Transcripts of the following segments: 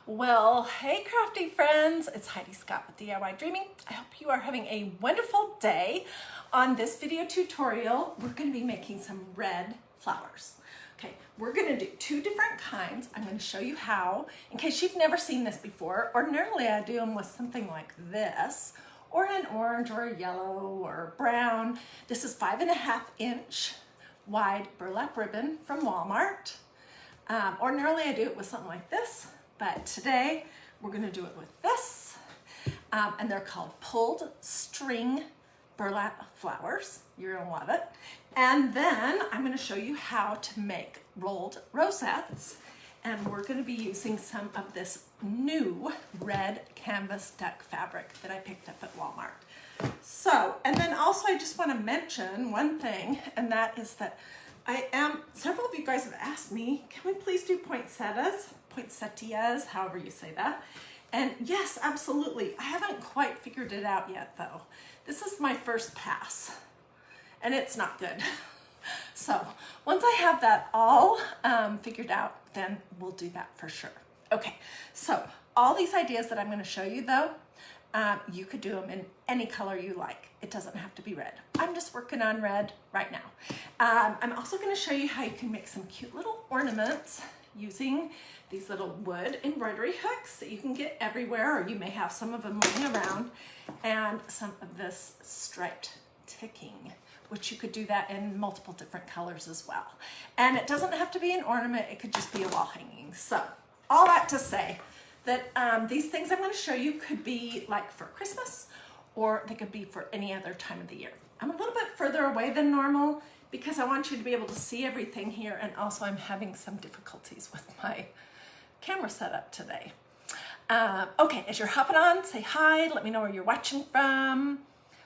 Well, hey crafty friends, it's Hiedi Scott with DiyDreaming. I hope you are having a wonderful day. On this video tutorial, we're going to be making some red flowers. Okay, we're going to do two different kinds. I'm going to show you how, in case you've never seen this before. Ordinarily, I do them with something like this, or an orange, or a yellow, or brown. This is 5.5 inch wide burlap ribbon from Walmart. Ordinarily, I do it with something like this. But today we're going to do it with this, and they're called pulled string burlap flowers. You're going to love it. And then I'm going to show you how to make rolled rosettes, and we're going to be using some of this new red canvas duck fabric that I picked up at Walmart. So, and then also I just want to mention one thing, and that is that several of you guys have asked me, can we please do poinsettias, however you say that. And yes, absolutely. I haven't quite figured it out yet though. This is my first pass and it's not good. So once I have that all figured out, then we'll do that for sure. Okay, so all these ideas that I'm going to show you though, you could do them in any color you like. It doesn't have to be red. I'm just working on red right now. I'm also going to show you how you can make some cute little ornaments using these little wood embroidery hooks that you can get everywhere, or you may have some of them laying around, and some of this striped ticking, which you could do that in multiple different colors as well. And it doesn't have to be an ornament, it could just be a wall hanging. So all that to say that these things I'm going to show you could be like for Christmas, or they could be for any other time of the year. I'm a little bit further away than normal because I want you to be able to see everything here, and also I'm having some difficulties with my camera setup today. Okay, as you're hopping on, say hi, let me know where you're watching from.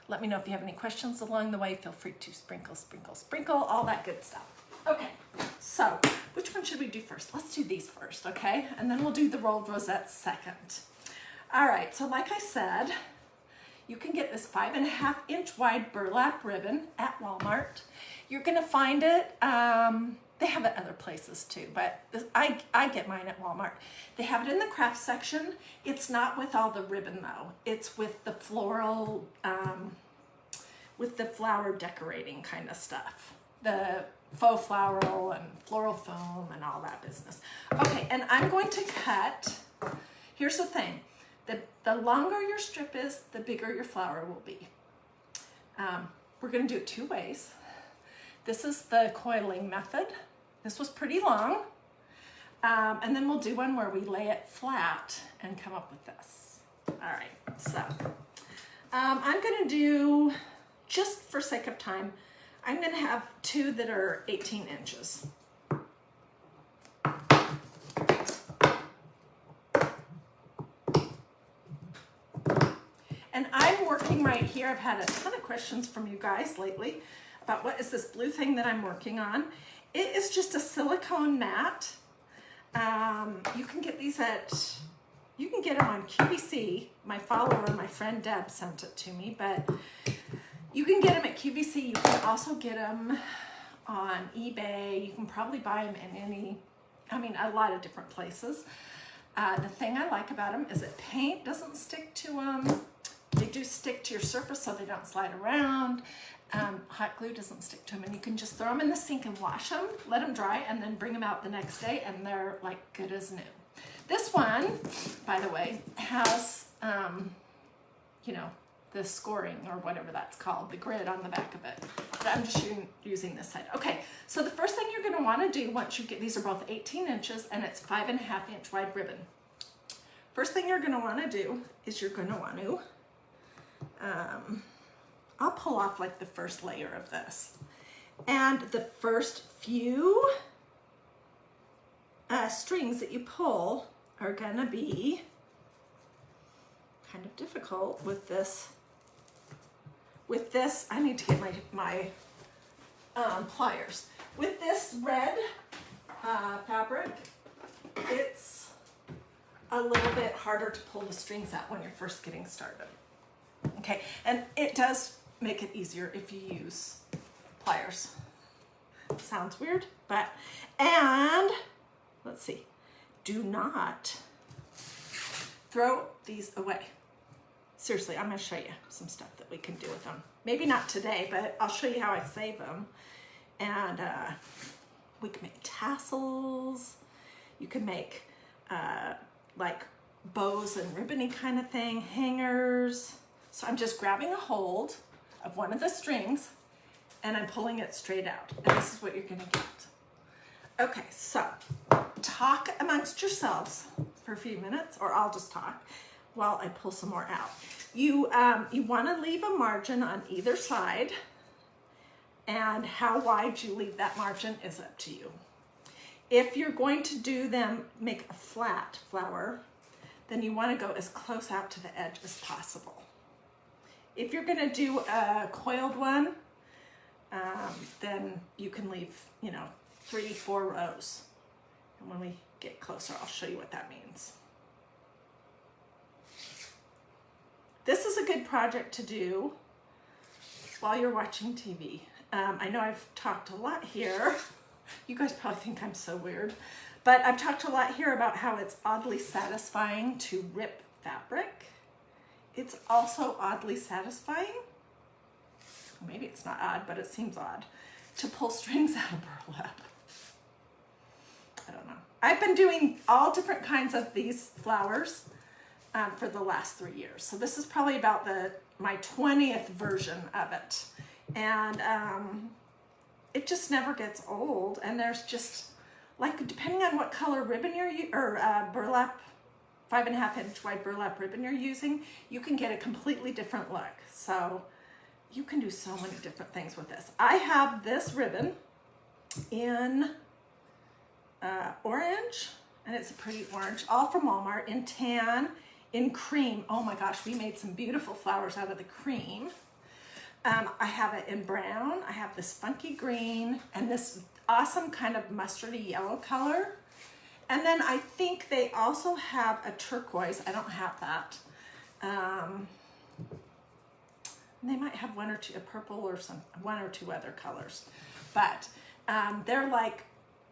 Let me know if you have any questions along the way. Feel free to sprinkle, sprinkle, sprinkle, all that good stuff. Okay, so which one should we do first? Let's do these first, okay? And then we'll do the rolled rosettes second. All right, so like I said, you can get this 5.5 inch wide burlap ribbon at Walmart. You're gonna find it, they have it other places too, but I get mine at Walmart. They have it in the craft section. It's not with all the ribbon though. It's with the floral, with the flower decorating kind of stuff. The faux floral and floral foam and all that business. Okay, and I'm going to cut, here's the thing, the longer your strip is, the bigger your flower will be. We're gonna do it two ways. This is the coiling method. This was pretty long. And then we'll do one where we lay it flat and come up with this. All right, so I'm gonna do, just for sake of time, I'm gonna have two that are 18 inches. And I'm working right here. I've had a ton of questions from you guys lately about what is this blue thing that I'm working on. It is just a silicone mat. You can get these you can get them on QVC. My follower, my friend Deb, sent it to me, but you can get them at QVC. You can also get them on eBay. You can probably buy them in a lot of different places. The thing I like about them is that paint doesn't stick to them. They do stick to your surface so they don't slide around. Hot glue doesn't stick to them, and you can just throw them in the sink and wash them, let them dry, and then bring them out the next day, and they're like good as new. This one, by the way, has, the scoring or whatever that's called, the grid on the back of it. But I'm just using this side. Okay, so the first thing you're gonna wanna do once you get, these are both 18 inches and it's 5.5 inch wide ribbon. First thing you're gonna wanna do is you're gonna want to, I'll pull off like the first layer of this. And the first few strings that you pull are gonna be kind of difficult with this. With this, I need to get my pliers. With this red fabric, it's a little bit harder to pull the strings out when you're first getting started. Okay, and it does make it easier if you use pliers. Sounds weird, but, and let's see, do not throw these away. Seriously, I'm gonna show you some stuff that we can do with them. Maybe not today, but I'll show you how I save them. And we can make tassels. You can make like bows and ribbony kind of thing, hangers. So I'm just grabbing a hold of one of the strings and I'm pulling it straight out. And this is what you're gonna get. Okay, so talk amongst yourselves for a few minutes, or I'll just talk while I pull some more out. You wanna leave a margin on either side, and how wide you leave that margin is up to you. If you're going to do them, make a flat flower, then you wanna go as close out to the edge as possible. If you're gonna do a coiled one, then you can leave, 3-4 rows. And when we get closer, I'll show you what that means. This is a good project to do while you're watching TV. I know I've talked a lot here. You guys probably think I'm so weird, but I've talked a lot here about how it's oddly satisfying to rip fabric. It's also oddly satisfying, maybe it's not odd, but it seems odd, to pull strings out of burlap. I don't know. I've been doing all different kinds of these flowers for the last 3 years. So this is probably about my 20th version of it. And it just never gets old. And there's just, like, depending on what color ribbon burlap, 5.5 inch wide burlap ribbon you're using, you can get a completely different look. So you can do so many different things with this. I have this ribbon in orange, and it's a pretty orange, all from Walmart, in tan, in cream. Oh my gosh, we made some beautiful flowers out of the cream. I have it in brown, I have this funky green, and this awesome kind of mustardy yellow color. And then I think they also have a turquoise. I don't have that. They might have one or two, a purple or one or two other colors. But they're like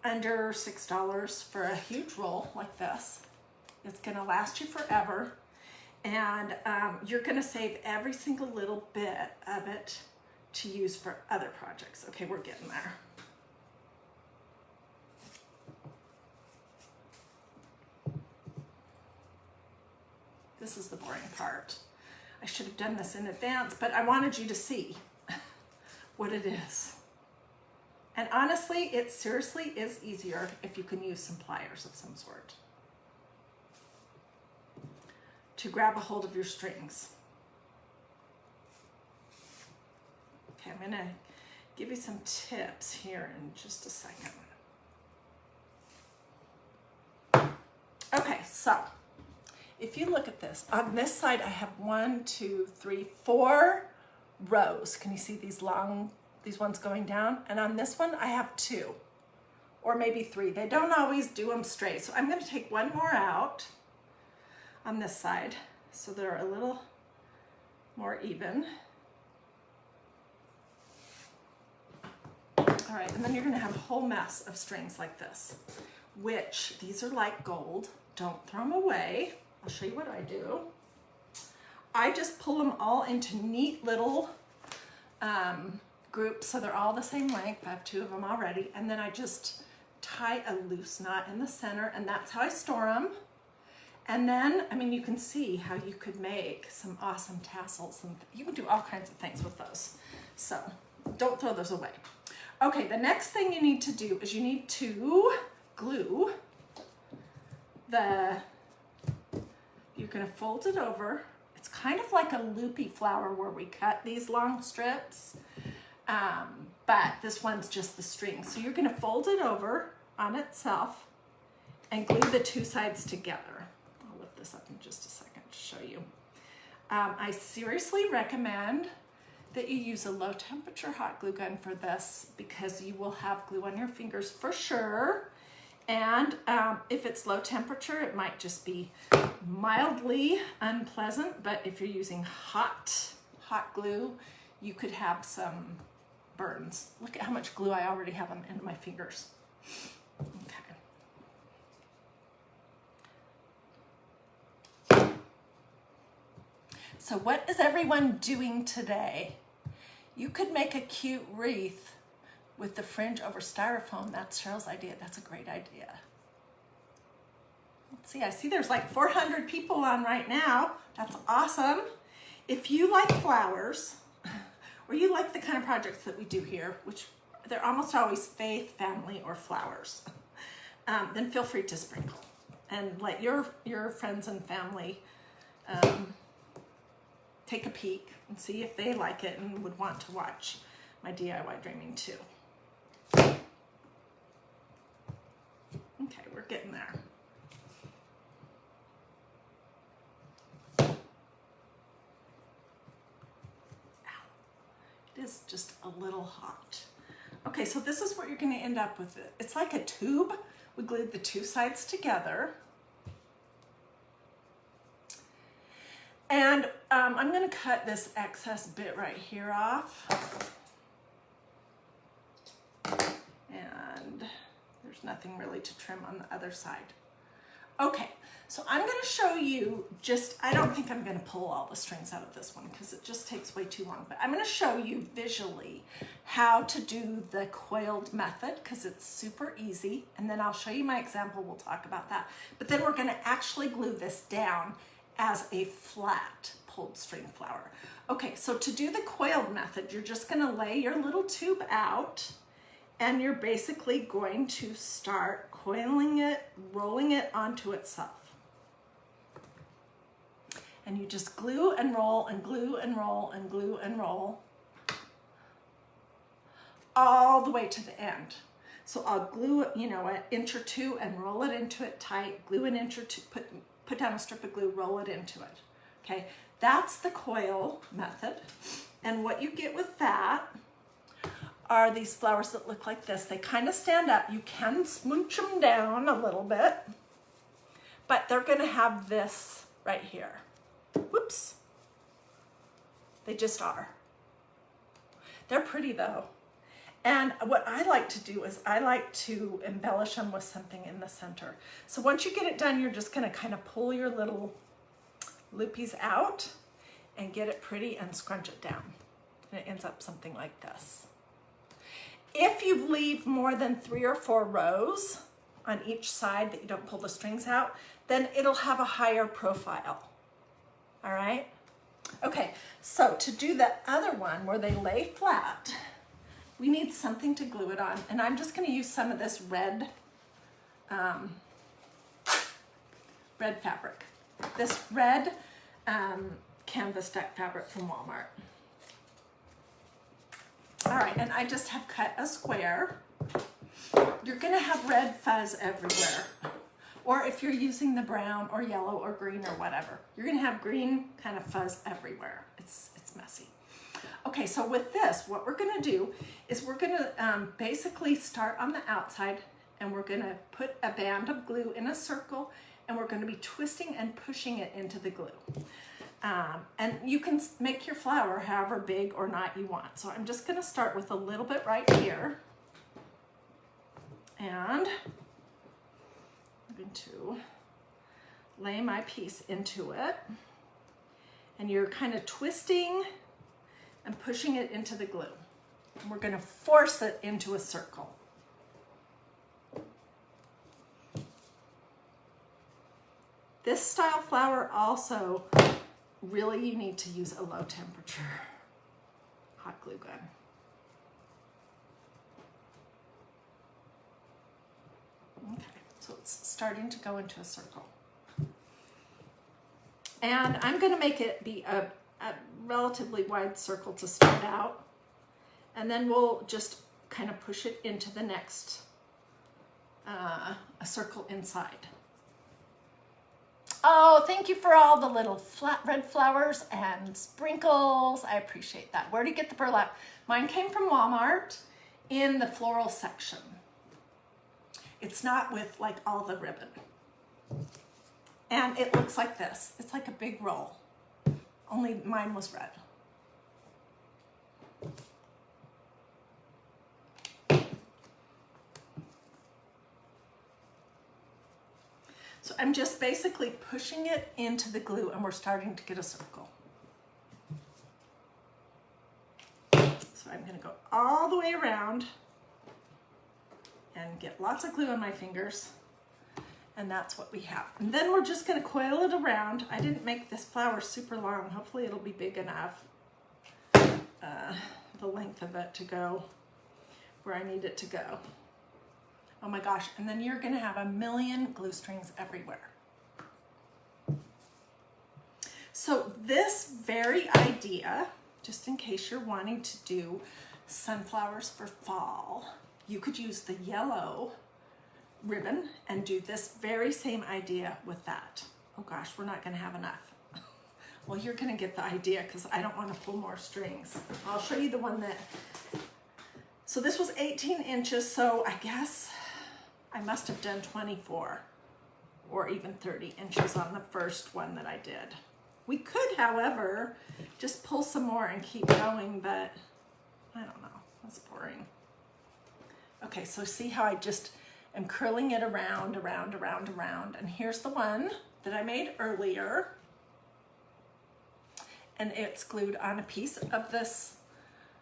under $6 for a huge roll like this. It's gonna last you forever. And you're gonna save every single little bit of it to use for other projects. Okay, we're getting there. This is the boring part. I should have done this in advance, but I wanted you to see what it is. And honestly, it seriously is easier if you can use some pliers of some sort to grab a hold of your strings. Okay, I'm gonna give you some tips here in just a second. Okay, so if you look at this, on this side I have 1, 2, 3, 4 rows. Can you see these ones going down? And on this one I have 2 or maybe 3. They don't always do them straight. So I'm going to take one more out on this side so they're a little more even. All right, and then you're going to have a whole mess of strings like this, which these are like gold. Don't throw them away. I'll show you what I do. I just pull them all into neat little groups so they're all the same length. I have 2 of them already. And then I just tie a loose knot in the center, and that's how I store them. And then, I mean, you can see how you could make some awesome tassels, and you can do all kinds of things with those. So don't throw those away. Okay, the next thing you need to do is you need to glue you're gonna fold it over. It's kind of like a loopy flower where we cut these long strips, but this one's just the string. So you're gonna fold it over on itself and glue the 2 sides together. I'll lift this up in just a second to show you. I seriously recommend that you use a low temperature hot glue gun for this, because you will have glue on your fingers for sure. And if it's low temperature, it might just be mildly unpleasant, but if you're using hot glue, you could have some burns. Look at how much glue I already have on my fingers. Okay. So what is everyone doing today? You could make a cute wreath with the fringe over styrofoam. That's Cheryl's idea. That's a great idea. Let's see, I see there's like 400 people on right now. That's awesome. If you like flowers, or you like the kind of projects that we do here, which they're almost always faith, family, or flowers, then feel free to sprinkle and let your friends and family take a peek and see if they like it and would want to watch my DIY dreaming too. Okay, we're getting there. It is just a little hot. Okay, so this is what you're going to end up with. It's like a tube. We glued the two sides together. And I'm going to cut this excess bit right here off. And there's nothing really to trim on the other side. Okay, so I'm going to show you I don't think I'm going to pull all the strings out of this one because it just takes way too long, but I'm going to show you visually how to do the coiled method because it's super easy, and then I'll show you my example. We'll talk about that. But then we're going to actually glue this down as a flat pulled string flower. Okay, so to do the coiled method, you're just going to lay your little tube out, and you're basically going to start coiling it, rolling it onto itself. And you just glue and roll and glue and roll and glue and roll all the way to the end. So I'll glue, an inch or two and roll it into it tight, glue an inch or two, put down a strip of glue, roll it into it. Okay, that's the coil method. And what you get with that are these flowers that look like this. They kind of stand up. You can smooch them down a little bit, but they're gonna have this right here. Whoops. They just are. They're pretty though. And what I like to do is I like to embellish them with something in the center. So once you get it done, you're just gonna kind of pull your little loopies out and get it pretty and scrunch it down. And it ends up something like this. If you leave more than 3 or 4 rows on each side that you don't pull the strings out, then it'll have a higher profile. All right? Okay, so to do the other one where they lay flat, we need something to glue it on. And I'm just gonna use some of this red fabric. This red canvas duck fabric from Walmart. All right, and I just have cut a square. You're gonna have red fuzz everywhere. Or if you're using the brown or yellow or green or whatever, you're gonna have green kind of fuzz everywhere. It's messy. Okay, so with this, what we're gonna do is we're gonna basically start on the outside, and we're gonna put a band of glue in a circle, and we're gonna be twisting and pushing it into the glue. And you can make your flower however big or not you want. So I'm just gonna start with a little bit right here. And I'm going to lay my piece into it. And you're kind of twisting and pushing it into the glue. And we're gonna force it into a circle. This style flower also, really you need to use a low temperature hot glue gun. Okay, so it's starting to go into a circle. And I'm gonna make it be a relatively wide circle to start out. And then we'll just kind of push it into the next, a circle inside. Oh, thank you for all the little flat red flowers and sprinkles. I appreciate that. Where do you get the burlap? Mine came from Walmart in the floral section. It's not with like all the ribbon. And it looks like this. It's like a big roll, only mine was red. So I'm just basically pushing it into the glue, and we're starting to get a circle. gonna go all the way around and get lots of glue on my fingers. And that's what we have. And then we're just gonna coil it around. I didn't make this flower super long. Hopefully it'll be big enough, the length of it to go where I need it to go. Oh my gosh, and then you're gonna have a million glue strings everywhere. So this very idea, just in case you're wanting to do sunflowers for fall, you could use the yellow ribbon and do this very same idea with that. Oh gosh, we're not gonna have enough. Well, you're gonna get the idea because I don't want to pull more strings. I'll show you the one that, so this was 18 inches, so I guess I must have done 24 or even 30 inches on the first one that I did. We could, however, just pull some more and keep going, but I don't know, that's boring. Okay, so see how I just am curling it around, and here's the one that I made earlier. And it's glued on a piece of this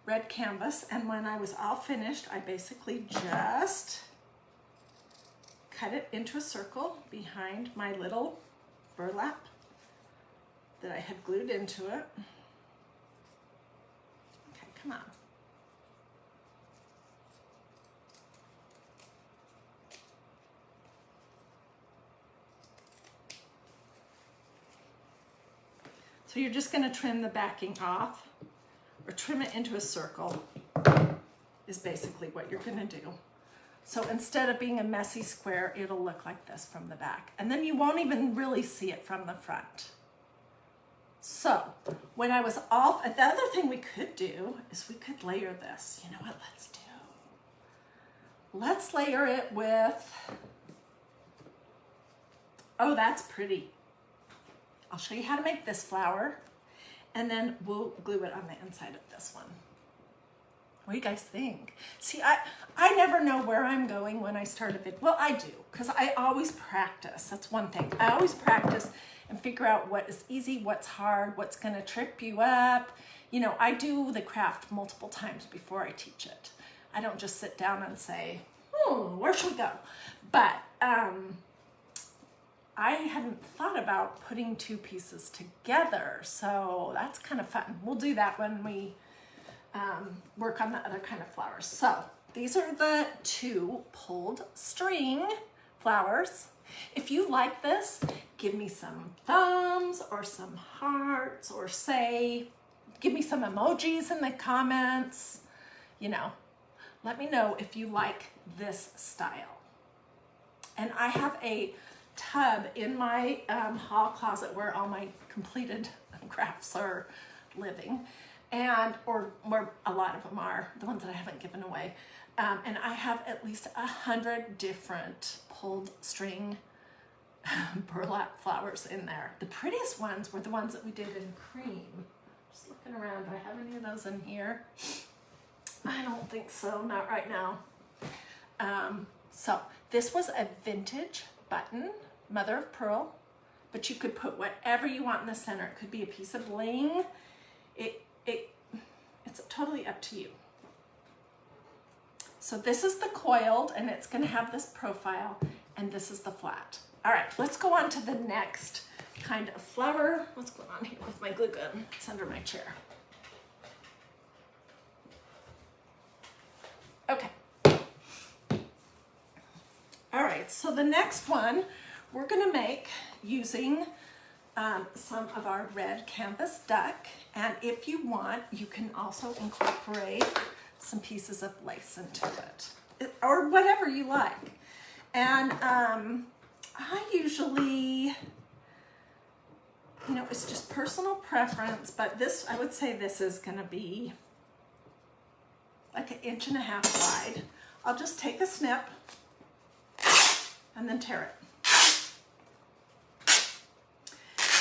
red canvas. And when I was all finished, I basically just cut it into a circle behind my little burlap that I had glued into it. Okay, come on. So you're just gonna trim the backing off, or trim it into a circle, is basically what you're gonna do. So instead of being a messy square, it'll look like this from the back. And then you won't even really see it from the front. So when I was off, the other thing we could do is we could layer this. You know what, let's do? Let's layer it with, oh, that's pretty. I'll show you how to make this flower, and then we'll glue it on the inside of this one. What do you guys think? See, I never know where I'm going when I start a video. Well, I do, because I always practice. That's one thing. I always practice and figure out what is easy, what's hard, what's gonna trip you up. You know, I do the craft multiple times before I teach it. I don't just sit down and say, where should we go? But I hadn't thought about putting two pieces together, so that's kind of fun. We'll do that when we work on the other kind of flowers. So these are the two pulled string flowers. If you like this, give me some thumbs or some hearts, or say, give me some emojis in the comments. You know, let me know if you like this style. And I have a tub in my hall closet where all my completed crafts are living, and or where a lot of them are, the ones that I haven't given away. And I have at least 100 different pulled string burlap flowers in there. The prettiest ones were the ones that we did in cream. Just looking around, do I have any of those in here? I don't think so, not right now. So this was a vintage button, mother of pearl, but you could put whatever you want in the center. It could be a piece of bling. It's totally up to you. So this is the coiled, and it's gonna have this profile, and this is the flat. All right, let's go on to the next kind of flower. What's going on here with my glue gun? It's under my chair. Okay. All right, so the next one we're gonna make using some of our red canvas duck, and if you want, you can also incorporate some pieces of lace into it, or whatever you like. And I usually, you know, it's just personal preference, but this, I would say this is gonna be like 1.5 inches wide. I'll just take a snip and then tear it.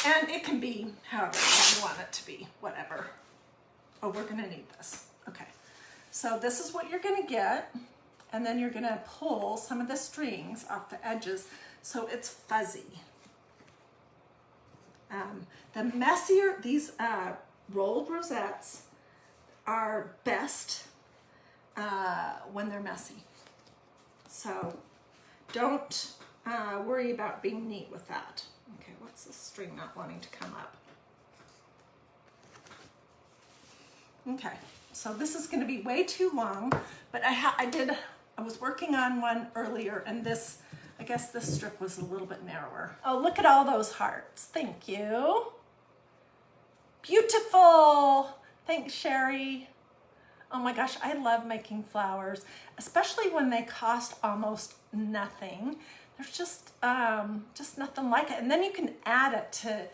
And it can be however you want it to be, whatever. Oh, we're gonna need this. Okay, so this is what you're gonna get, and then you're gonna pull some of the strings off the edges so it's fuzzy. The messier, these rolled rosettes are best when they're messy. So don't worry about being neat with that. Okay, what's this string not wanting to come up? Okay, so this is going to be way too long, but I was working on one earlier, and this, I guess this strip was a little bit narrower. Oh, look at all those hearts. Thank you. Beautiful. Thanks, Sherry. Oh my gosh, I love making flowers, especially when they cost almost nothing. There's just nothing like it. And then you can add it to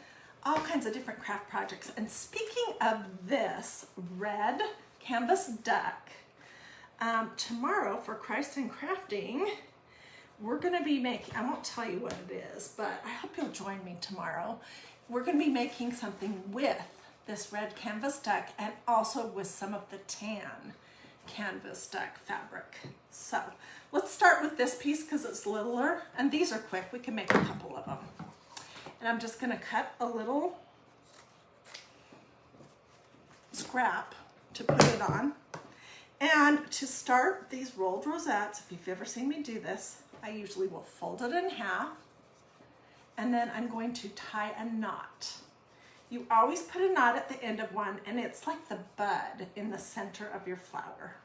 all kinds of different craft projects. And speaking of this red canvas duck, tomorrow for Christ and Crafting, we're gonna be making, I won't tell you what it is, but I hope you'll join me tomorrow. We're gonna be making something with this red canvas duck and also with some of the tan canvas duck fabric. So let's start with this piece because it's littler, and these are quick. We can make a couple of them. And I'm just gonna cut a little scrap to put it on. And to start these rolled rosettes, if you've ever seen me do this, I usually will fold it in half, and then I'm going to tie a knot. You always put a knot at the end of one, and it's like the bud in the center of your flower.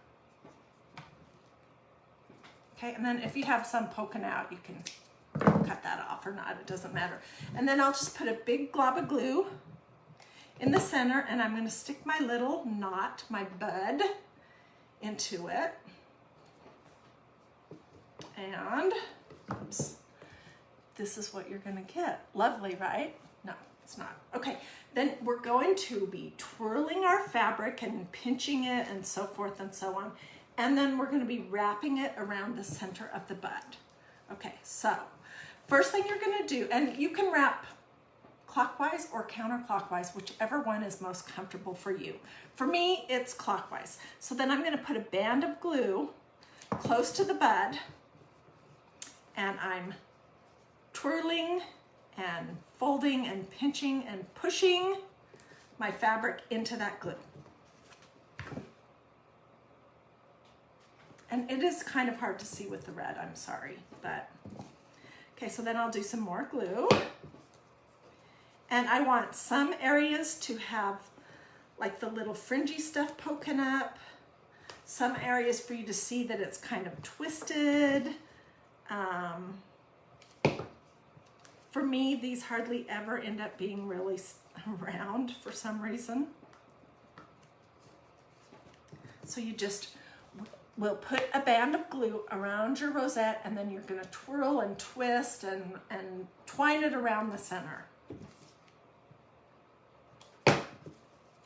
Okay, and then if you have some poking out, you can cut that off or not, it doesn't matter. And then I'll just put a big glob of glue in the center, and I'm gonna stick my little knot, my bud, into it. And, oops, this is what you're gonna get. Lovely, right? No, it's not. Okay, then we're going to be twirling our fabric and pinching it and so forth and so on. And then we're gonna be wrapping it around the center of the bud. Okay, so first thing you're gonna do, and you can wrap clockwise or counterclockwise, whichever one is most comfortable for you. For me, it's clockwise. So then I'm gonna put a band of glue close to the bud, and I'm twirling and folding and pinching and pushing my fabric into that glue. And it is kind of hard to see with the red, I'm sorry, but okay, so then I'll do some more glue. And I want some areas to have like the little fringy stuff poking up, some areas for you to see that it's kind of twisted. For me, these hardly ever end up being really round for some reason. So you just will put a band of glue around your rosette, and then you're gonna twirl and twist and twine it around the center.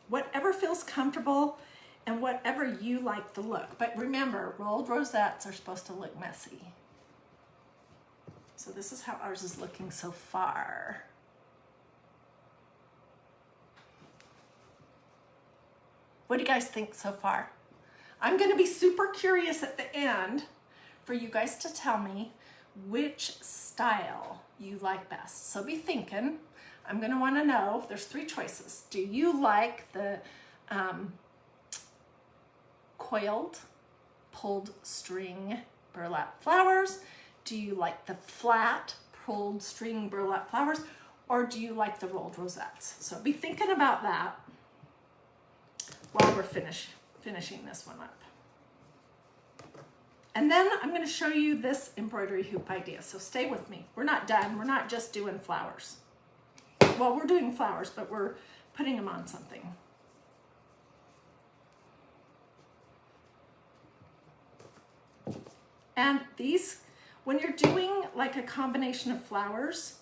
Whatever feels comfortable and whatever you like the look. But remember, rolled rosettes are supposed to look messy. So this is how ours is looking so far. What do you guys think so far? I'm gonna be super curious at the end for you guys to tell me which style you like best. So be thinking. I'm gonna wanna know, there's 3 choices. Do you like the coiled, pulled string burlap flowers? Do you like the flat, pulled string burlap flowers? Or do you like the rolled rosettes? So be thinking about that while we're finishing this one up. And then I'm gonna show you this embroidery hoop idea. So stay with me. We're not done, we're not just doing flowers. Well, we're doing flowers, but we're putting them on something. And these, when you're doing like a combination of flowers,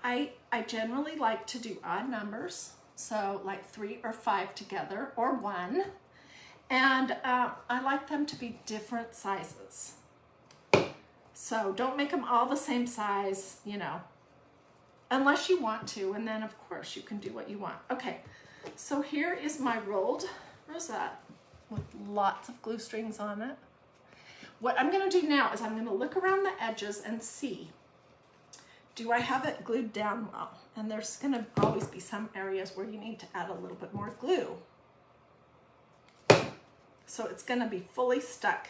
I generally like to do odd numbers. So like 3 or 5 together, or 1. And I like them to be different sizes. So don't make them all the same size, you know, unless you want to, and then of course you can do what you want. Okay, so here is my rolled rosette with lots of glue strings on it. What I'm gonna do now is I'm gonna look around the edges and see, do I have it glued down well? And there's gonna always be some areas where you need to add a little bit more glue. So it's going to be fully stuck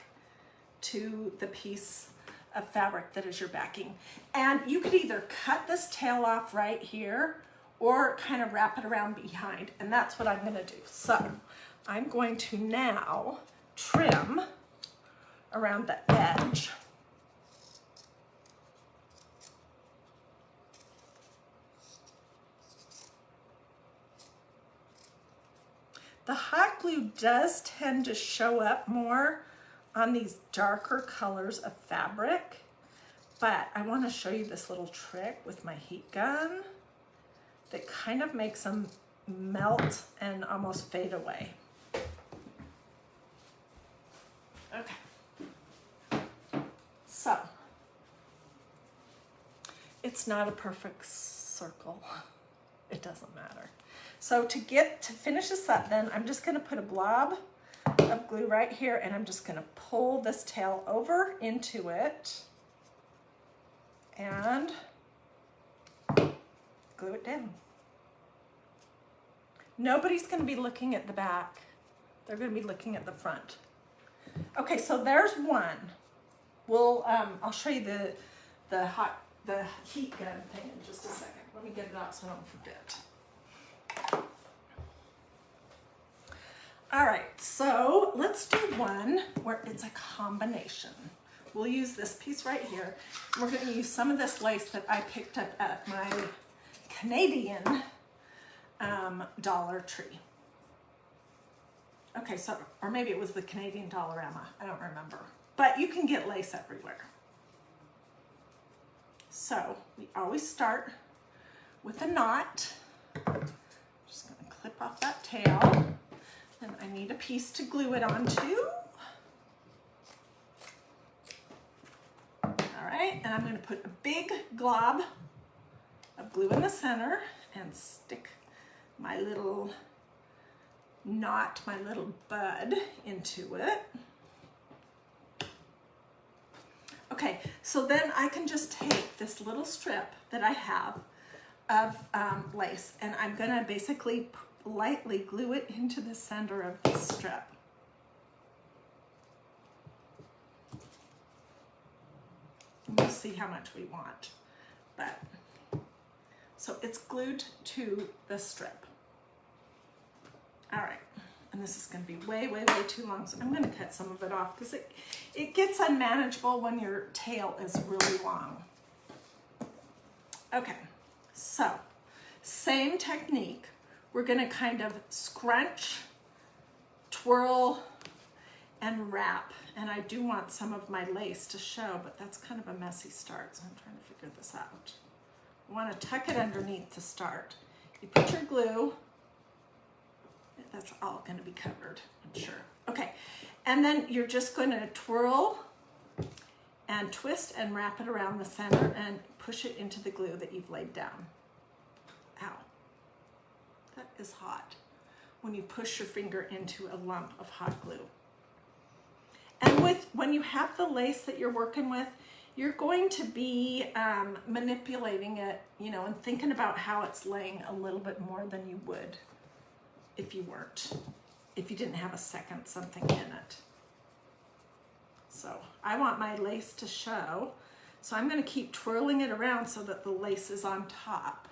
to the piece of fabric that is your backing. And you could either cut this tail off right here or kind of wrap it around behind, and that's what I'm going to do. So I'm going to now trim around the edge. The hot glue does tend to show up more on these darker colors of fabric, but I want to show you this little trick with my heat gun that kind of makes them melt and almost fade away. Okay, so it's not a perfect circle. It doesn't matter. So to finish this up, then I'm just going to put a blob of glue right here, and I'm just going to pull this tail over into it and glue it down. Nobody's going to be looking at the back. They're going to be looking at the front. Okay, so there's one. I'll show you the heat gun thing in just a second. Let me get it out so I don't forget. All right, so let's do one where it's a combination. We'll use this piece right here. We're going to use some of this lace that I picked up at my Canadian Dollar Tree. Okay, so, or maybe it was the Canadian Dollarama. I don't remember. But you can get lace everywhere. So we always start with a knot. Just going to clip off that tail. And I need a piece to glue it onto. All right, and I'm going to put a big glob of glue in the center and stick my little knot, my little bud into it. Okay, so then I can just take this little strip that I have of lace, and I'm going to basically lightly glue it into the center of this strip. We'll see how much we want, but so it's glued to the strip. All right, and this is going to be way, way, way too long, so I'm going to cut some of it off because it gets unmanageable when your tail is really long. Okay, so same technique. We're going to kind of scrunch, twirl, and wrap. And I do want some of my lace to show, but that's kind of a messy start, so I'm trying to figure this out. I want to tuck it underneath to start. You put your glue. That's all going to be covered, I'm sure. Okay, and then you're just going to twirl and twist and wrap it around the center and push it into the glue that you've laid down. Ow. That is hot when you push your finger into a lump of hot glue. And when you have the lace that you're working with, you're going to be manipulating it, you know, and thinking about how it's laying a little bit more than you would if you didn't have a second something in it. So I want my lace to show, so I'm going to keep twirling it around so that the lace is on top.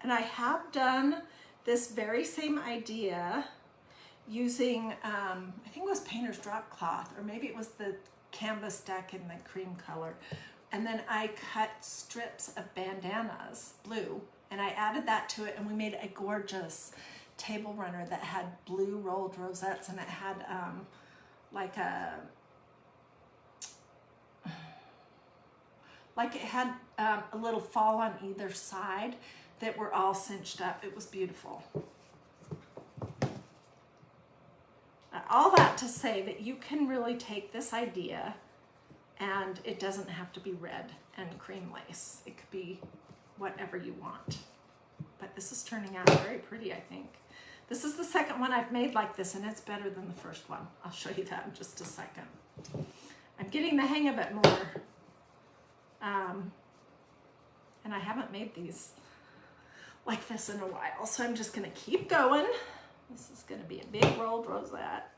And I have done this very same idea using, I think it was painter's drop cloth, or maybe it was the canvas deck in the cream color. And then I cut strips of bandanas, blue, and I added that to it, and we made a gorgeous table runner that had blue rolled rosettes, and it had like it had a little fall on either side that were all cinched up. It was beautiful. All that to say that you can really take this idea And it doesn't have to be red and cream lace. It could be whatever you want. But this is turning out very pretty, I think. This is the second one I've made like this, and it's better than the first one. I'll show you that in just a second. I'm getting the hang of it more. And I haven't made these like this in a while, so I'm just gonna keep going. This is gonna be a big rolled rosette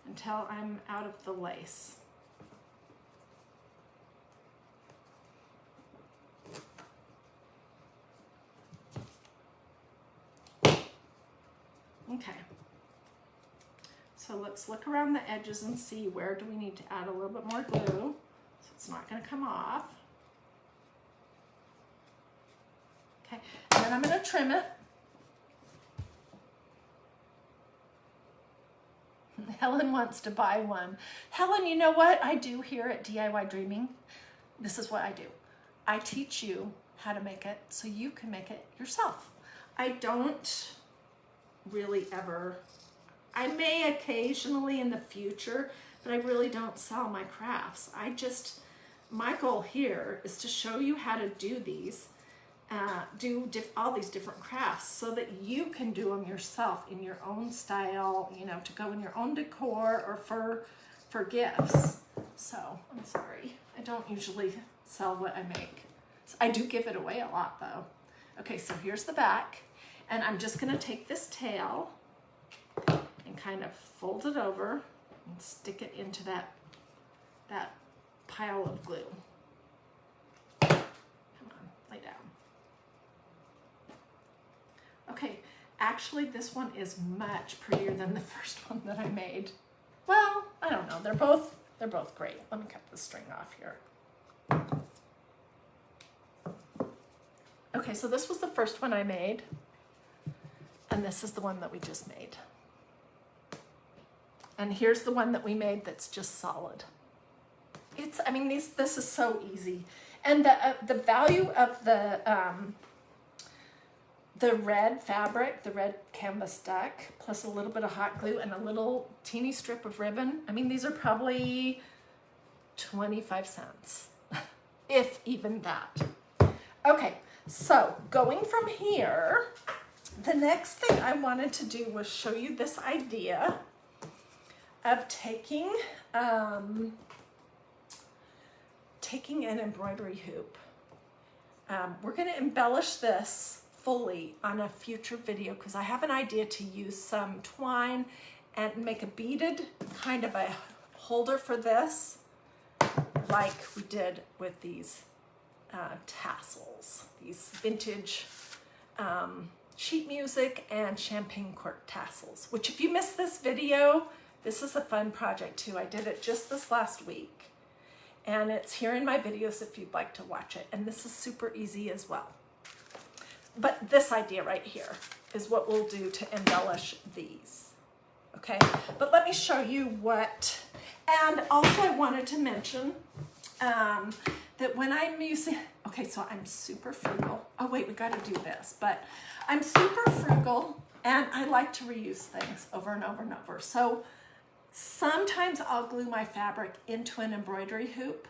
until I'm out of the lace. Okay, so let's look around the edges and see where do we need to add a little bit more glue so it's not going to come off. Okay, and then I'm going to trim it. Helen wants to buy one. Helen, you know what I do here at DIY Dreaming? This is what I do. I teach you how to make it so you can make it yourself. I don't really ever, I may occasionally in the future, but I really don't sell my crafts. My goal here is to show you how to do these, all these different crafts so that you can do them yourself in your own style, you know, to go in your own decor or for gifts. So I'm sorry, I don't usually sell what I make. I do give it away a lot though. Okay, so here's the back. And I'm just going to take this tail and kind of fold it over and stick it into that pile of glue. Come on, lay down. Okay, actually this one is much prettier than the first one that I made. Well, I don't know. They're both great. Let me cut the string off here. Okay, so this was the first one I made. And this is the one that we just made. And here's the one that we made that's just solid. I mean, this is so easy. And the value of the red fabric, the red canvas duck, plus a little bit of hot glue and a little teeny strip of ribbon. I mean, these are probably 25 cents, if even that. Okay, so going from here, the next thing I wanted to do was show you this idea of taking an embroidery hoop. We're going to embellish this fully on a future video because I have an idea to use some twine and make a beaded kind of a holder for this, like we did with these tassels, these vintage sheet music and champagne cork tassels, which if you missed this video, this is a fun project too. I did it just this last week and it's here in my videos if you'd like to watch it. And this is super easy as well. But this idea right here is what we'll do to embellish these. Okay, but let me show you what, and also I wanted to mention that when I'm using, okay, so I'm super frugal. Oh wait, we gotta do this, but I'm super frugal and I like to reuse things over and over and over. So sometimes I'll glue my fabric into an embroidery hoop,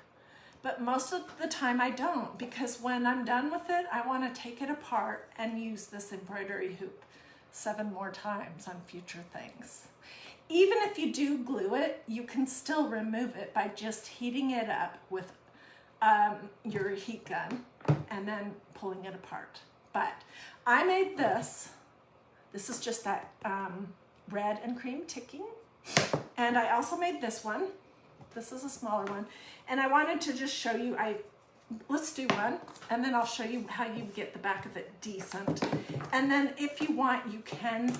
but most of the time I don't, because when I'm done with it, I wanna take it apart and use this embroidery hoop 7 more times on future things. Even if you do glue it, you can still remove it by just heating it up with your heat gun and then pulling it apart. But I made this. This is just that red and cream ticking. And I also made this one. This is a smaller one. And I wanted to just show you, let's do one, and then I'll show you how you get the back of it decent. And then if you want, you can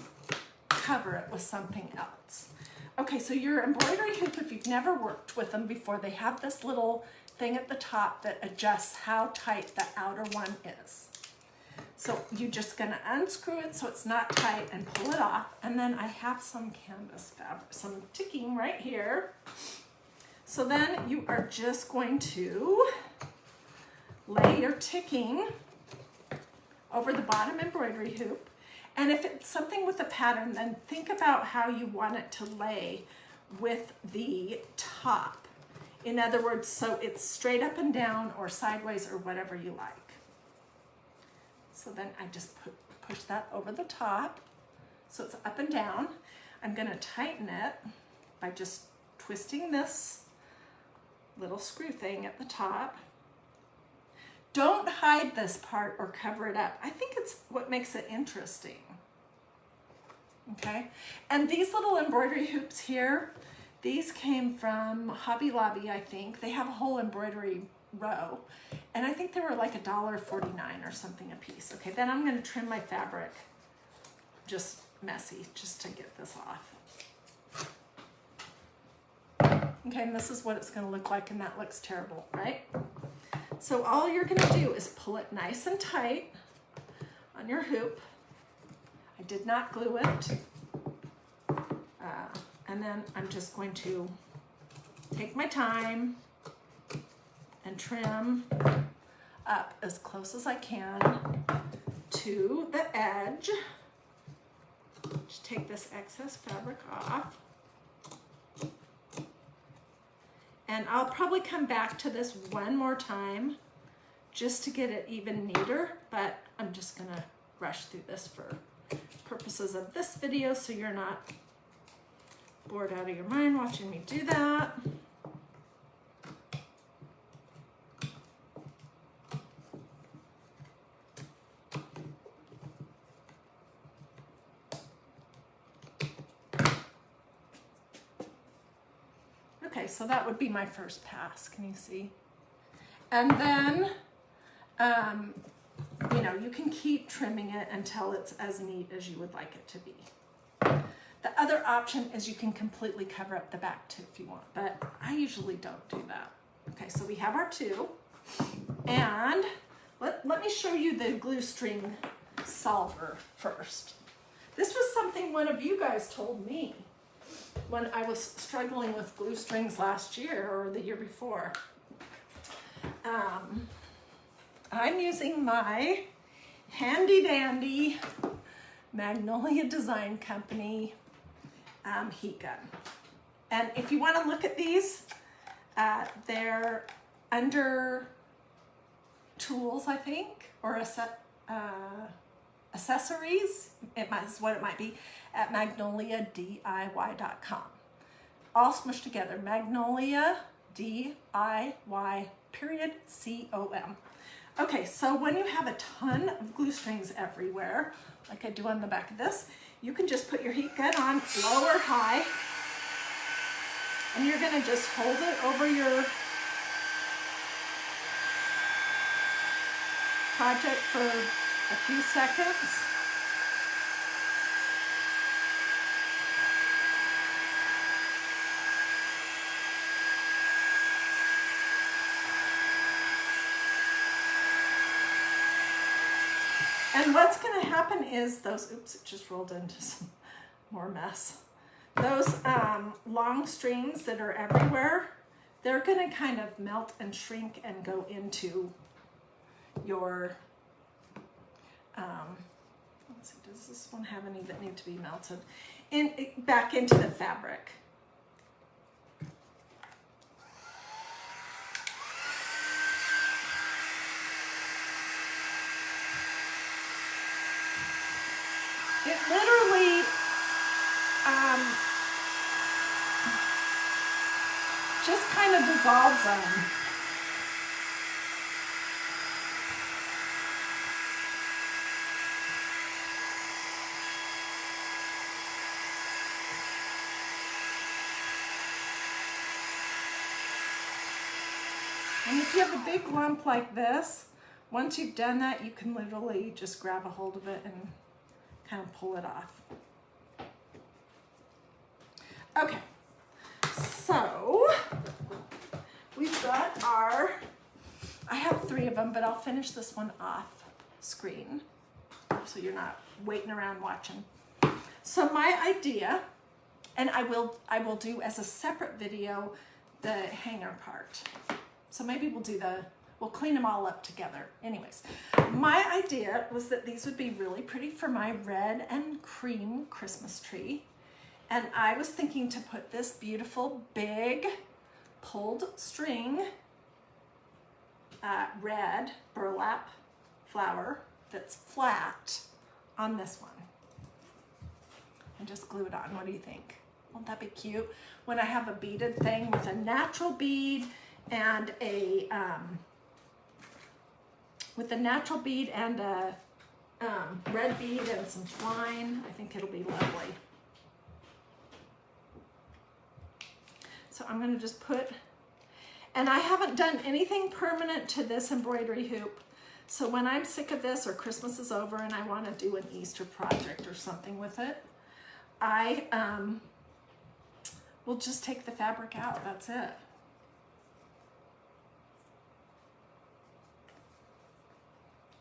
cover it with something else. Okay, so your embroidery hoop, if you've never worked with them before, they have this little thing at the top that adjusts how tight the outer one is. So you're just gonna unscrew it so it's not tight and pull it off. And then I have some canvas fabric, some ticking right here. So then you are just going to lay your ticking over the bottom embroidery hoop. And if it's something with a pattern, then think about how you want it to lay with the top. In other words, so it's straight up and down or sideways or whatever you like. So then I just push that over the top so it's up and down. I'm going to tighten it by just twisting this little screw thing at the top. Don't hide this part or cover it up. I think it's what makes it interesting. Okay, and these little embroidery hoops here, these came from Hobby Lobby, I think. They have a whole embroidery row, and I think they were like $1.49 or something a piece. Okay, then I'm going to trim my fabric just messy, just to get this off. Okay, and this is what it's going to look like, and that looks terrible, right? So all you're going to do is pull it nice and tight on your hoop. I did not glue it. And then I'm just going to take my time and trim up as close as I can to the edge. Just take this excess fabric off. And I'll probably come back to this one more time just to get it even neater, but I'm just gonna rush through this for purposes of this video so you're not bored out of your mind watching me do that. Okay, so that would be my first pass, can you see? And then, you know, you can keep trimming it until it's as neat as you would like it to be. The other option is you can completely cover up the back too if you want, but I usually don't do that. Okay, so we have our two, and let me show you the glue string solver first. This was something one of you guys told me when I was struggling with glue strings last year or the year before. I'm using my handy dandy Magnolia Design Company heat gun. And if you want to look at these, they're under tools, I think, or accessories, is what it might be, at magnoliadiy.com. All smushed together, Magnolia DIY.com. Okay, so when you have a ton of glue strings everywhere, like I do on the back of this, you can just put your heat gun on low or high, and you're gonna just hold it over your project for a few seconds. And what's going to happen is those, oops, it just rolled into some more mess. Those long strings that are everywhere, they're going to kind of melt and shrink and go into your, let's see, does this one have any that need to be melted? Back into the fabric. It literally just kind of dissolves them. And if you have a big lump like this, once you've done that, you can literally just grab a hold of it and kind of pull it off. Okay, so we've got our, I have 3 of them, but I'll finish this one off screen so you're not waiting around watching. So my idea, and I will do as a separate video the hanger part. So maybe we'll clean them all up together. Anyways, my idea was that these would be really pretty for my red and cream Christmas tree. And I was thinking to put this beautiful big pulled string red burlap flower that's flat on this one. And just glue it on. What do you think? Won't that be cute? When I have a beaded thing with a natural bead and a red bead and some twine, I think it'll be lovely. So I'm going to just put, and I haven't done anything permanent to this embroidery hoop. So when I'm sick of this or Christmas is over and I want to do an Easter project or something with it, I will just take the fabric out. That's it.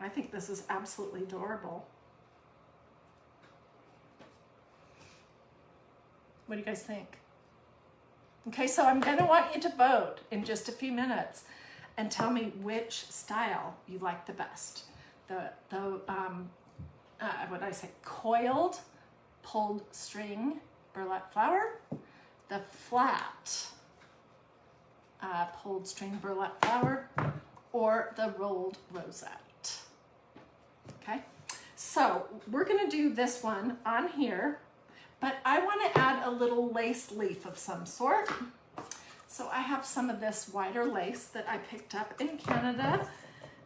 I think this is absolutely adorable. What do you guys think? Okay, so I'm going to want you to vote in just a few minutes and tell me which style you like the best. What did I say? Coiled, pulled string burlap flower, the flat pulled string burlap flower, or the rolled rosette. Okay, so we're going to do this one on here, but I want to add a little lace leaf of some sort. So I have some of this wider lace that I picked up in Canada,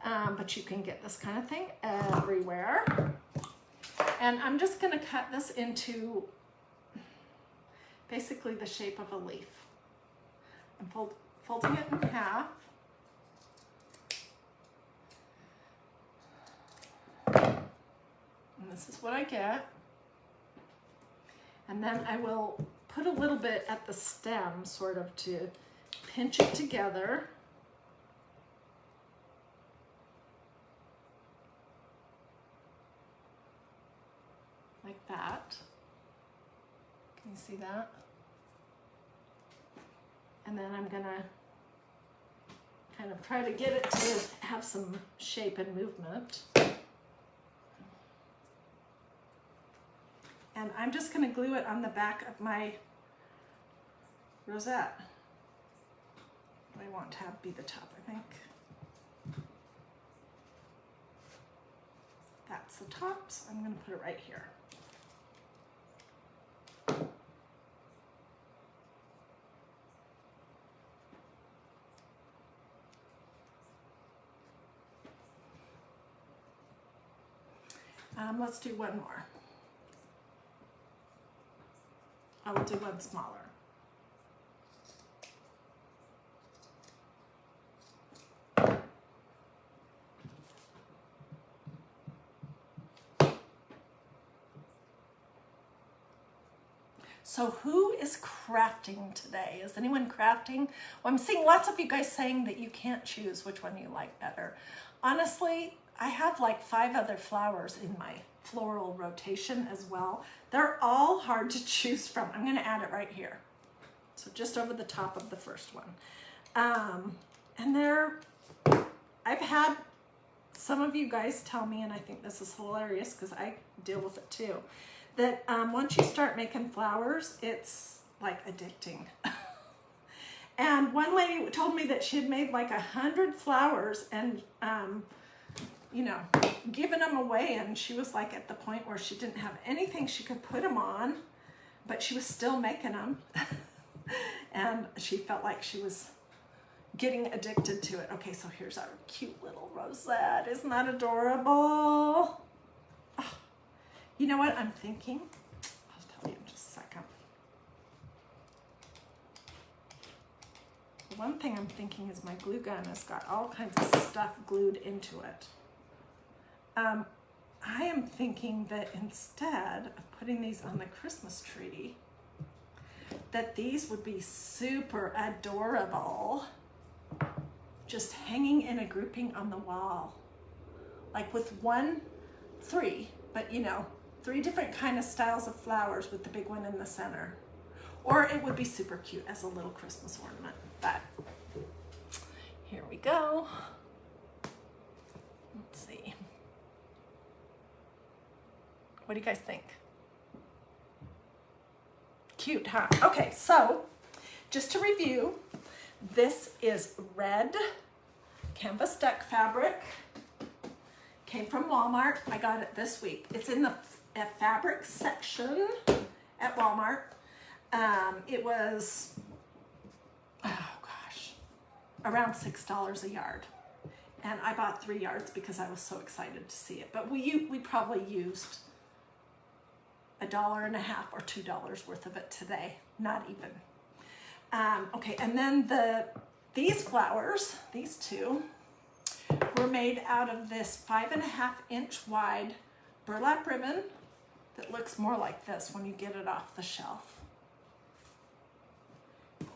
but you can get this kind of thing everywhere. And I'm just going to cut this into basically the shape of a leaf. I'm folding it in half. And this is what I get. And then I will put a little bit at the stem, sort of to pinch it together. Like that. Can you see that? And then I'm gonna kind of try to get it to have some shape and movement. And I'm just going to glue it on the back of my rosette. I want to be the top, I think. That's the top, so I'm going to put it right here. Let's do one more. I will do one smaller. So who is crafting today? Is anyone crafting? Well, I'm seeing lots of you guys saying that you can't choose which one you like better. Honestly, I have like 5 other flowers in my floral rotation as well. They're all hard to choose from. I'm going to add it right here. So just over the top of the first one. And I've had some of you guys tell me, and I think this is hilarious because I deal with it too, that once you start making flowers, it's like addicting. And one lady told me that she had made like 100 flowers and you know, giving them away, and she was like at the point where she didn't have anything she could put them on, but she was still making them. And she felt like she was getting addicted to it. Okay, so here's our cute little rosette. Isn't that adorable? Oh, you know what I'm thinking? I'll tell you in just a second. The one thing I'm thinking is my glue gun has got all kinds of stuff glued into it. I am thinking that instead of putting these on the Christmas tree, that these would be super adorable, just hanging in a grouping on the wall, like with 3, but you know, 3 different kind of styles of flowers with the big one in the center. Or it would be super cute as a little Christmas ornament. But here we go. Let's see. What do you guys think? Cute, huh? Okay, so just to review, This is red canvas duck fabric. Came from Walmart. I got it this week. It's in the fabric section at Walmart. It was, oh gosh, around $6 a yard. And I bought 3 yards because I was so excited to see it. But we probably used $1.50 or $2 worth of it today. Not even. Okay, and then these flowers, these two, were made out of this 5.5-inch wide burlap ribbon that looks more like this when you get it off the shelf.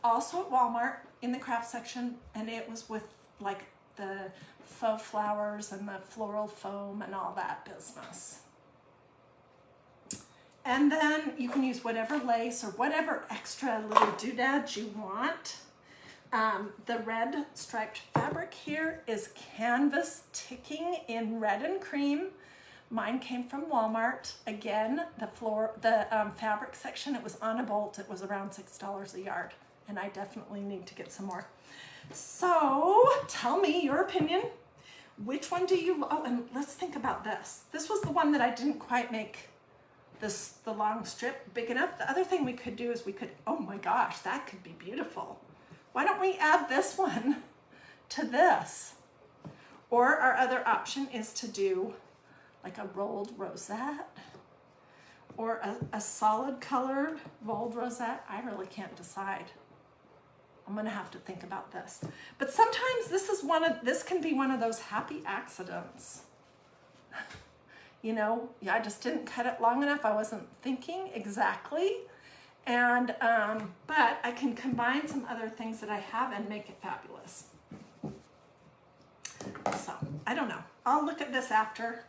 Also at Walmart in the craft section, and it was with like the faux flowers and the floral foam and all that business. And then you can use whatever lace or whatever extra little doodads you want. The red striped fabric here is canvas ticking in red and cream. Mine came from Walmart. Again, the fabric section, it was on a bolt. It was around $6 a yard, and I definitely need to get some more. So tell me your opinion. Which one do you, oh, and let's think about this. This was the one that I didn't quite make the long strip big enough. The other thing we could do is we could, oh my gosh, that could be beautiful. Why don't we add this one to this? Or our other option is to do like a rolled rosette or a solid colored rolled rosette. I really can't decide. I'm gonna have to think about this. But sometimes this can be one of those happy accidents. You know, yeah, I just didn't cut it long enough. I wasn't thinking exactly. And, but I can combine some other things that I have and make it fabulous. So, I don't know. I'll look at this after,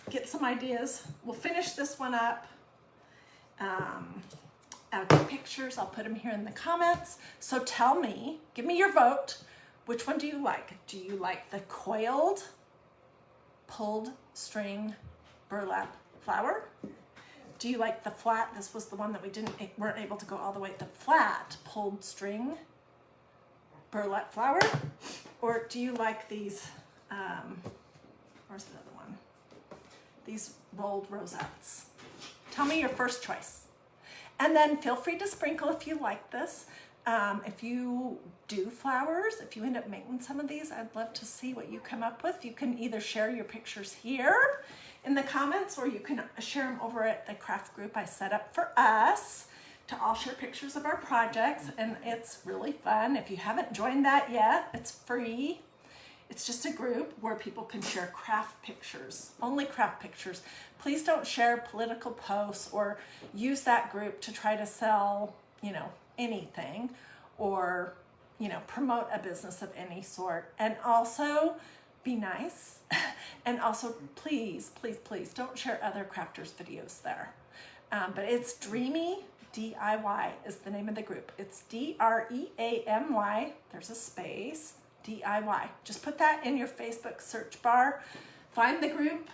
get some ideas. We'll finish this one up. I'll get pictures. I'll put them here in the comments. So tell me, give me your vote. Which one do you like? Do you like the coiled, pulled string burlap flower? Do you like the flat? This was the one that we weren't able to go all the way to flat pulled string burlap flower. Or do you like these, where's the other one? These rolled rosettes. Tell me your first choice. And then feel free to sprinkle if you like this. If you do flowers, if you end up making some of these, I'd love to see what you come up with. You can either share your pictures here in the comments, or you can share them over at the craft group I set up for us to all share pictures of our projects, and it's really fun. If you haven't joined that yet, it's free. It's just a group where people can share craft pictures, only craft pictures. Please don't share political posts or use that group to try to sell, you know, anything or, you know, promote a business of any sort. And also be nice. And also please, please, please don't share other crafters' videos there. But it's Dreamy DIY is the name of the group. It's DREAMY, there's a space, DIY. Just put that in your Facebook search bar. Find the group,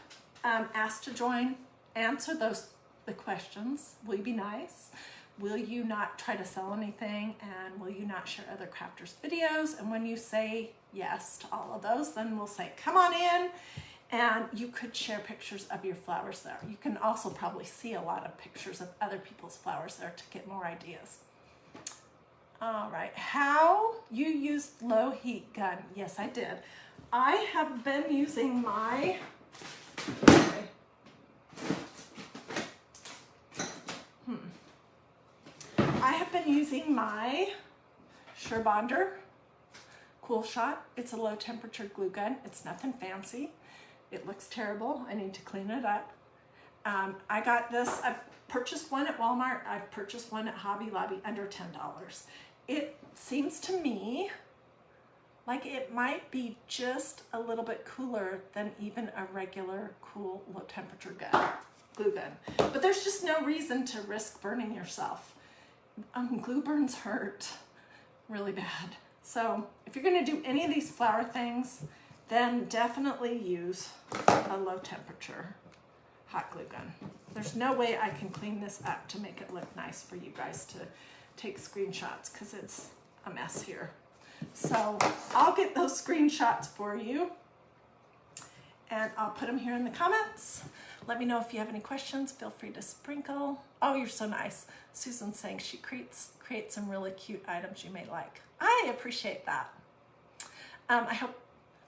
ask to join, answer the questions. Will you be nice? Will you not try to sell anything? And will you not share other crafters' videos? And when you say yes to all of those, then we'll say, come on in. And you could share pictures of your flowers there. You can also probably see a lot of pictures of other people's flowers there to get more ideas. All right, how you used low heat gun. Yes, I did. I have been using my, I have been using my Surebonder Cool Shot. It's a low temperature glue gun. It's nothing fancy. It looks terrible. I need to clean it up. I got this, I've purchased one at Walmart. I've purchased one at Hobby Lobby under $10. It seems to me like it might be just a little bit cooler than even a regular cool low temperature glue gun. But there's just no reason to risk burning yourself. Glue burns hurt really bad. So if you're gonna do any of these flower things, then definitely use a low temperature hot glue gun. There's no way I can clean this up to make it look nice for you guys to take screenshots because it's a mess here. So I'll get those screenshots for you and I'll put them here in the comments. Let me know if you have any questions. Feel free to sprinkle. Oh, you're so nice. Susan's saying she creates some really cute items you may like. I appreciate that. I hope,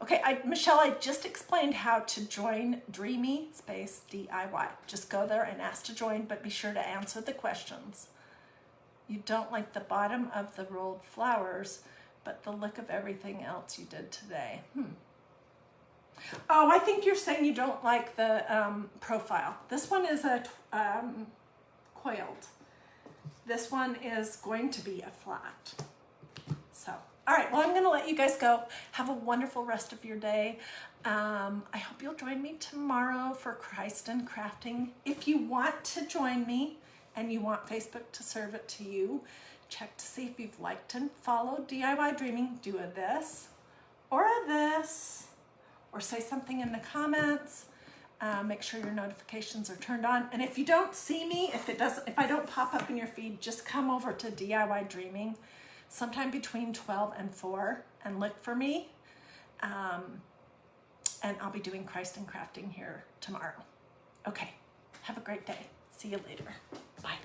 okay, Michelle, I just explained how to join Dreamy Space DIY. Just go there and ask to join, but be sure to answer the questions. You don't like the bottom of the rolled flowers, but the look of everything else you did today. Oh, I think you're saying you don't like the profile. This one is a coiled. This one is going to be a flat. So, all right, well, I'm gonna let you guys go. Have a wonderful rest of your day. I hope you'll join me tomorrow for Christ and Crafting. If you want to join me and you want Facebook to serve it to you, check to see if you've liked and followed DIY Dreaming. Do a this or a this, or say something in the comments. Make sure your notifications are turned on. And if you don't see me, if I don't pop up in your feed, just come over to DIY Dreaming sometime between 12 and 4 and look for me. And I'll be doing Christ and Crafting here tomorrow. Okay, have a great day. See you later. Bye.